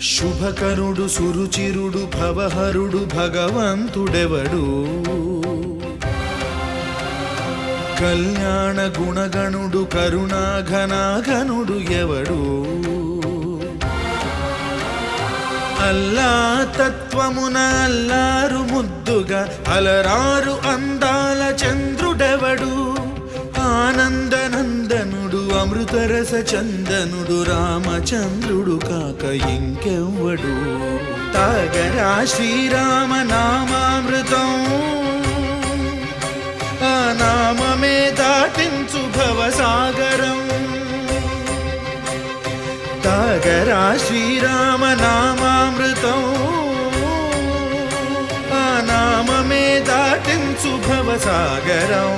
శుభకరుడు సురుచిరుడు భవహరుడు భగవంతుడెవడు కళ్యాణ గుణగణుడు కరుణాఘనాఘనుడు ఎవడు అల్లా తత్వమున అల్లారు ముద్దుగా అలరారు అందాల చంద్రుడెవడు ఆనందనందనుడు అమృతరస చందనుడు రామచంద్రుడు కాక ఇంకెవ్వడు తాగరా శ్రీరామ నామామృతం ఆ నామమే దాటించు భవసాగరం తాగరా శ్రీరామ నామామృతం ఆ నామమే దాటించు భవసాగరం